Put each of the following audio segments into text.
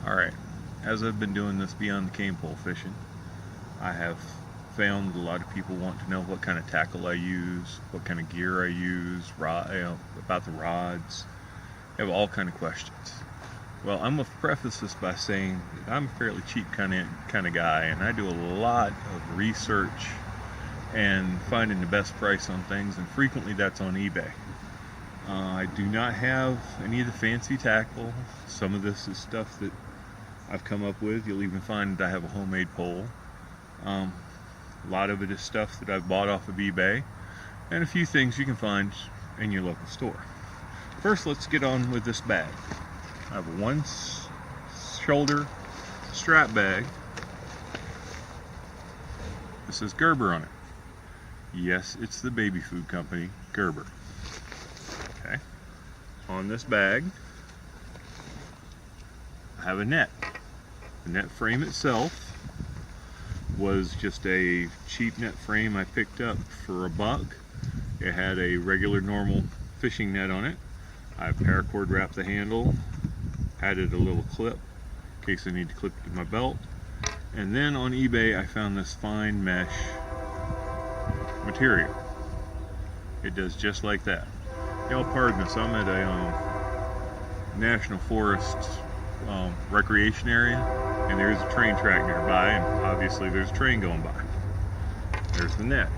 Alright, as I've been doing this beyond the cane pole fishing, I have found a lot of people want to know what kind of tackle I use, what kind of gear I use, about the rods. They have all kind of questions. Well, I'm going to preface this by saying that I'm a fairly cheap kind of guy, and I do a lot of research and finding the best price on things, and frequently that's on eBay. I do not have any of the fancy tackle. Some of this is stuff that I've come up with. You'll even find that I have a homemade pole. A lot of it is stuff that I've bought off of eBay, and a few things you can find in your local store. First, let's get on with this bag. I have a one shoulder strap bag. This says Gerber on it. Yes, it's the baby food company, Gerber. Okay. On this bag, I have a net. The net frame itself was just a cheap net frame I picked up for $1. It had a regular normal fishing net on it. I paracord wrapped the handle, added a little clip in case I need to clip it to my belt. And then on eBay I found this fine mesh material. It does just like that. Y'all pardon us, I'm at a National Forest recreation area, and there's a train track nearby, and obviously there's a train going by. There's the net.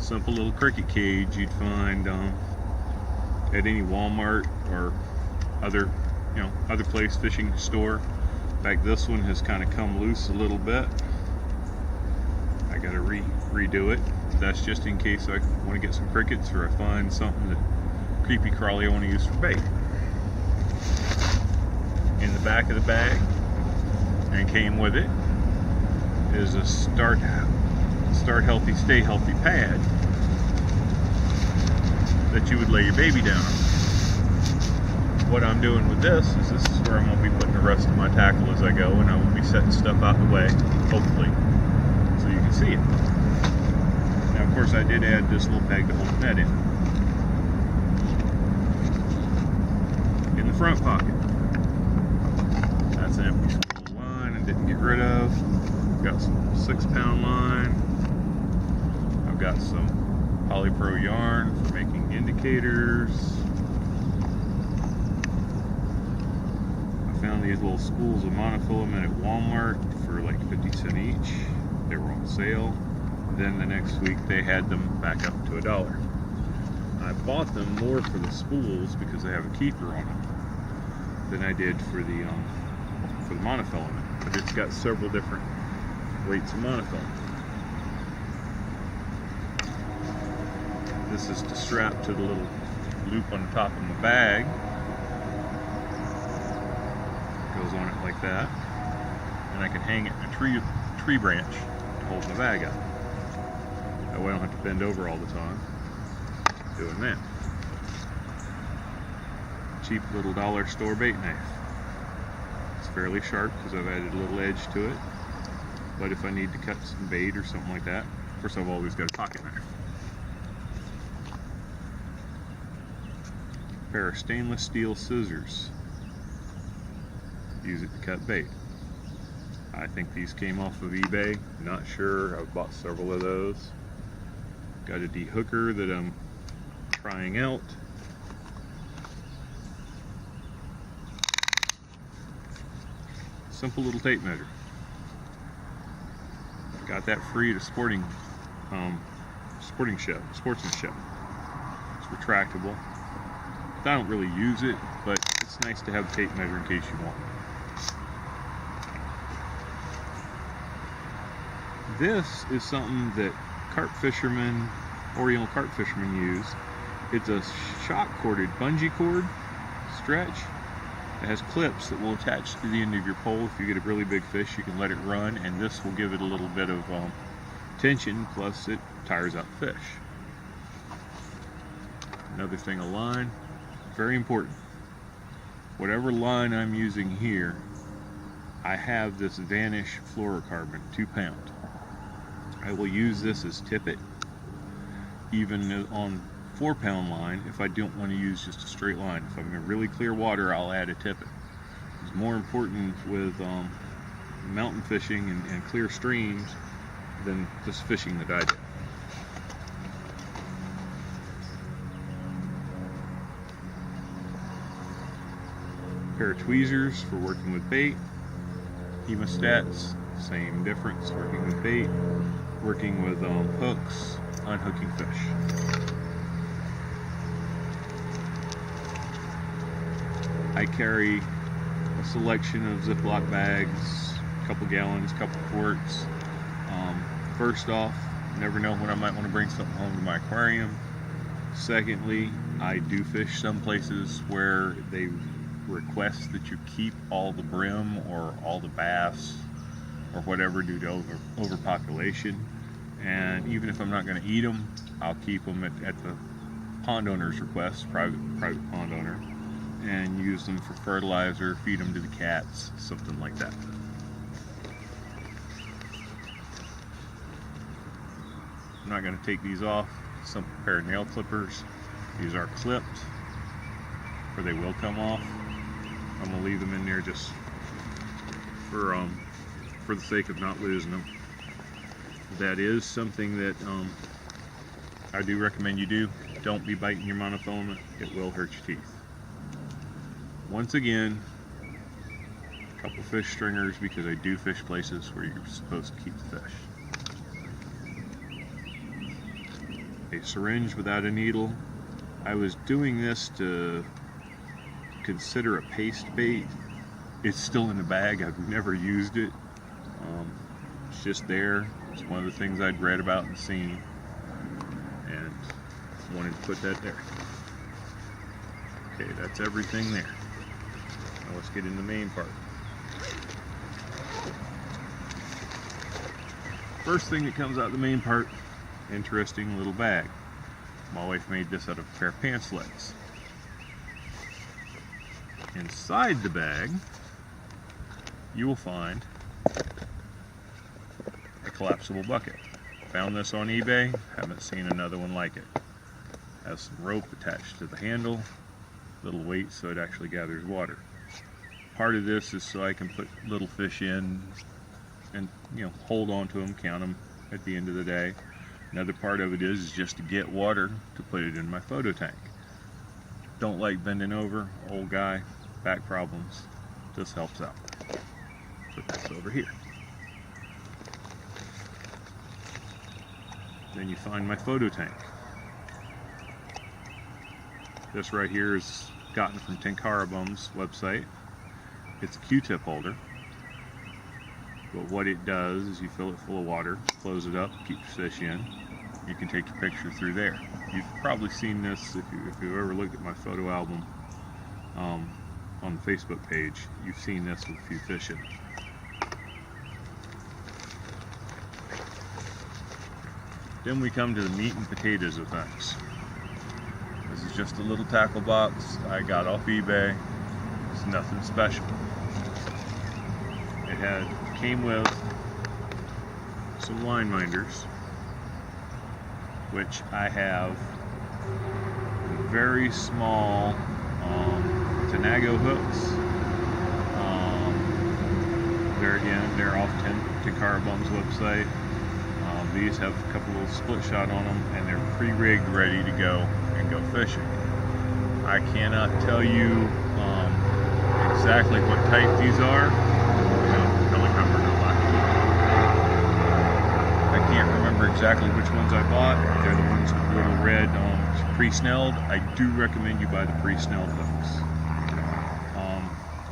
Simple little cricket cage you'd find at any Walmart or other place fishing store. In fact, this one has kind of come loose a little bit. I gotta redo it. That's just in case I want to get some crickets or I find something that creepy crawly I want to use for bait. In the back of the bag, and came with it, is a start healthy, stay healthy pad that you would lay your baby down on. What I'm doing with this is where I'm going to be putting the rest of my tackle as I go, and I will be setting stuff out the way, hopefully, so you can see it. Now, of course, I did add this little peg to hold the net in. In the front pocket, that's an empty spool of line I didn't get rid of. Got some 6-pound line. I've got some polypro yarn for making indicators. I found these little spools of monofilament at Walmart for like 50 cents each. They were on sale. Then the next week they had them back up to $1. I bought them more for the spools because they have a keeper on them than I did for the monofilament. But it's got several different weights of monofilament. This is to strap to the little loop on the top of my bag. Goes on it like that, and I can hang it in a tree branch to hold my bag up. That way I don't have to bend over all the time doing that. Cheap little dollar store bait knife. It's fairly sharp because I've added a little edge to it, but if I need to cut some bait or something like that, of course I've always got a pocket knife. A pair of stainless steel scissors. Use it to cut bait. I think these came off of eBay, not sure. I've bought several of those. Got a dehooker that I'm trying out. Simple little tape measure. I got that free at a sportsmanship. It's retractable. I don't really use it, but it's nice to have a tape measure in case you want. This is something that carp fishermen, Oriental carp fishermen use. It's a shock corded bungee cord stretch. It has clips that will attach to the end of your pole. If you get a really big fish, you can let it run, and this will give it a little bit of tension, plus it tires out the fish. Another thing, a line, very important. Whatever line I'm using here, I have this Vanish fluorocarbon, 2 pound. I will use this as tippet, even on 4-pound line if I don't want to use just a straight line. If I'm in really clear water, I'll add a tippet. It's more important with mountain fishing and clear streams than just fishing that I do. Pair of tweezers for working with bait. Hemostats, same difference, working with bait, working with hooks, unhooking fish. I carry a selection of Ziploc bags, a couple gallons, a couple quarts. First off, you never know when I might want to bring something home to my aquarium. Secondly, I do fish some places where they request that you keep all the brim or all the bass or whatever due to overpopulation. And even if I'm not going to eat them, I'll keep them at the pond owner's request, private pond owner, and use them for fertilizer, feed them to the cats, something like that. I'm not going to take these off. Some pair of nail clippers. These are clipped, or they will come off. I'm going to leave them in there just for the sake of not losing them. That is something that I do recommend you do. Don't be biting your monofilament. It will hurt your teeth. Once again, a couple fish stringers because I do fish places where you're supposed to keep the fish. A syringe without a needle. I was doing this to consider a paste bait. It's still in the bag. I've never used it. It's just there. It's one of the things I'd read about and seen, and wanted to put that there. Okay, that's everything there. Now let's get in the main part. First thing that comes out of the main part, interesting little bag. My wife made this out of a pair of pants legs. Inside the bag, you will find a collapsible bucket. Found this on eBay, haven't seen another one like it. Has some rope attached to the handle, little weight so it actually gathers water. Part of this is so I can put little fish in and hold on to them, count them at the end of the day. Another part of it is just to get water to put it in my photo tank. Don't like bending over, old guy, back problems. This helps out. Put this over here. Then you find my photo tank. This right here is gotten from Tenkara Bum's website. It's a Q-tip holder. But what it does is you fill it full of water, close it up, keep your fish in. You can take your picture through there. You've probably seen this if you've ever looked at my photo album on the Facebook page. You've seen this with a few fish in it. Then we come to the meat and potatoes of things. This is just a little tackle box I got off eBay. It's nothing special. It came with some line minders, which I have very small Tanago hooks. They're off Tenkara Bum's website. These have a couple little split shot on them, and they're pre-rigged, ready to go and go fishing. I cannot tell you exactly what type these are. I can't remember exactly which ones I bought. They're the ones with the little red pre-snelled. I do recommend you buy the pre-snelled hooks.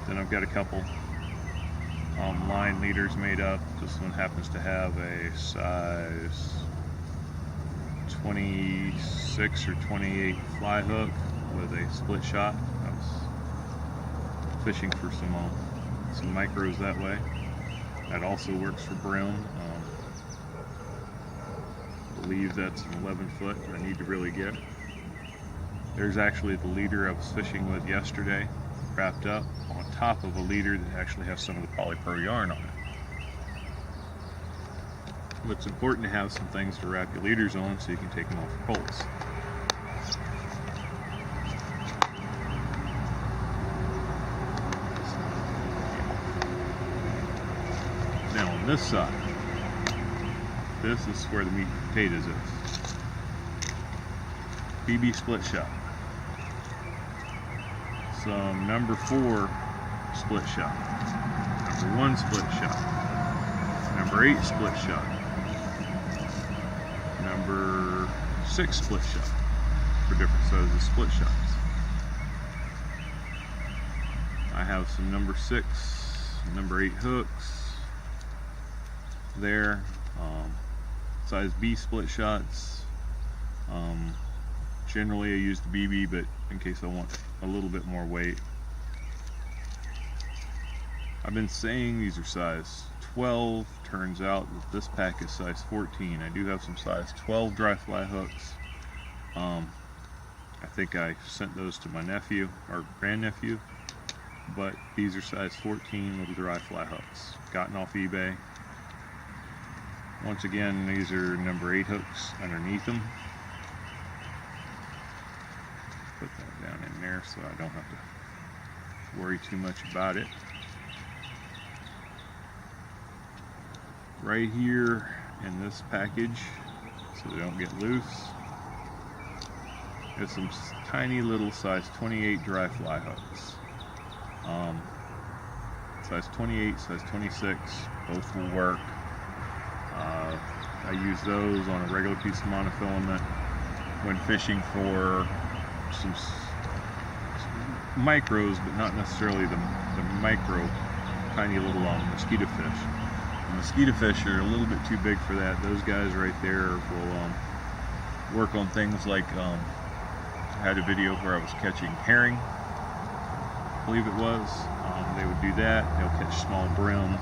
Then I've got a couple line leaders made up. This one happens to have a size 26 or 28 fly hook with a split shot. I was fishing for some micros that way. That also works for brim. I believe that's an 11 foot that I need to really get. There's actually the leader I was fishing with yesterday, wrapped up on top of a leader that actually has some of the polypro yarn on it. But it's important to have some things to wrap your leaders on so you can take them off your poles. On this side, this is where the meat and potatoes is. BB split shot. Some number 4 split shot. Number 1 split shot. Number 8 split shot. Number 6 split shot for different sizes of split shots. I have some number 6, number 8 hooks there. Size B split shots. Generally I use the BB, but in case I want a little bit more weight. I've been saying these are size 12. Turns out that this pack is size 14. I do have some size 12 dry fly hooks. I think I sent those to my nephew or grandnephew, but these are size 14 little dry fly hooks. Gotten off eBay. Once again, these are number 8 hooks underneath them. Put that down in there so I don't have to worry too much about it. Right here in this package, so they don't get loose, there's some tiny little size 28 dry fly hooks. Size 28, size 26, both will work. I use those on a regular piece of monofilament when fishing for some micros, but not necessarily the micro, tiny little mosquito fish. The mosquito fish are a little bit too big for that. Those guys right there will work on things like, I had a video where I was catching herring, I believe it was. They would do that. They'll catch small brim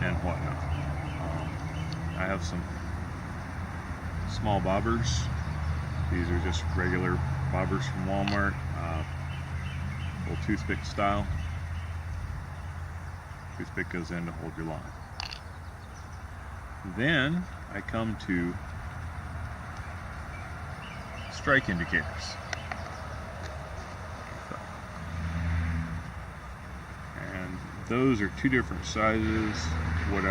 and whatnot. I have some small bobbers. These are just regular bobbers from Walmart, little toothpick style. Toothpick goes in to hold your line. Then I come to strike indicators. And those are 2 different sizes, what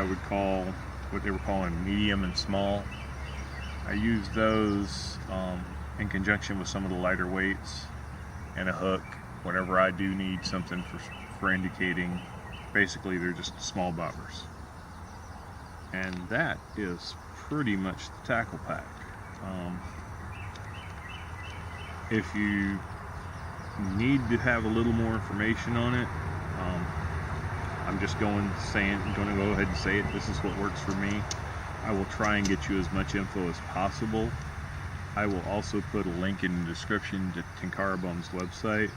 they were calling medium and small. I use those in conjunction with some of the lighter weights and a hook whenever I do need something for indicating. Basically, they're just small bobbers. And that is pretty much the tackle pack. If you need to have a little more information on it, I'm just going to go ahead and say it. This is what works for me. I will try and get you as much info as possible. I will also put a link in the description to Tenkara Bum's website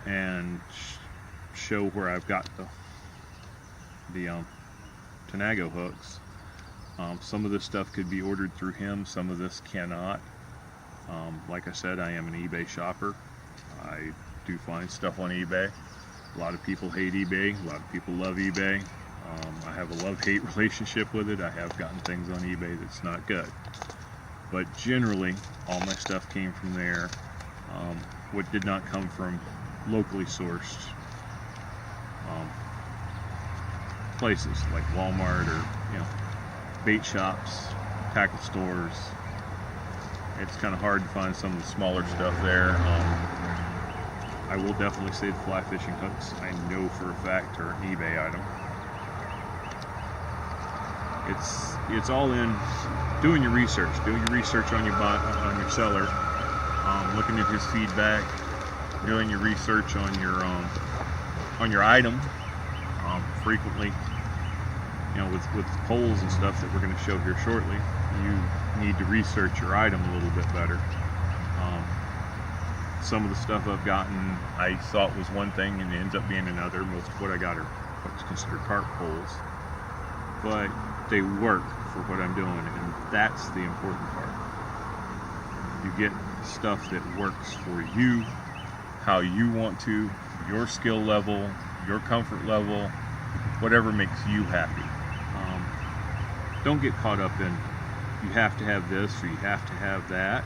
and show where I've got the Tanago hooks. Some of this stuff could be ordered through him, some of this cannot. Like I said, I am an eBay shopper. I do find stuff on eBay. A lot of people hate eBay, a lot of people love eBay. I have a love-hate relationship with it. I have gotten things on eBay that's not good. But generally, all my stuff came from there. What did not come from locally sourced places like Walmart or bait shops, tackle stores. It's kind of hard to find some of the smaller stuff there. I will definitely say the fly fishing hooks, I know for a fact, are an eBay item. It's all in doing your research on your seller, looking at his feedback, doing your research on your item. Frequently, with polls and stuff that we're going to show here shortly, you need to research your item a little bit better. Some of the stuff I've gotten I thought was one thing and it ends up being another. Most of what I got are what's considered carp poles, but they work for what I'm doing, and that's the important part. You get stuff that works for you, how you want to, your skill level, your comfort level, whatever makes you happy. Don't get caught up in you have to have this or you have to have that.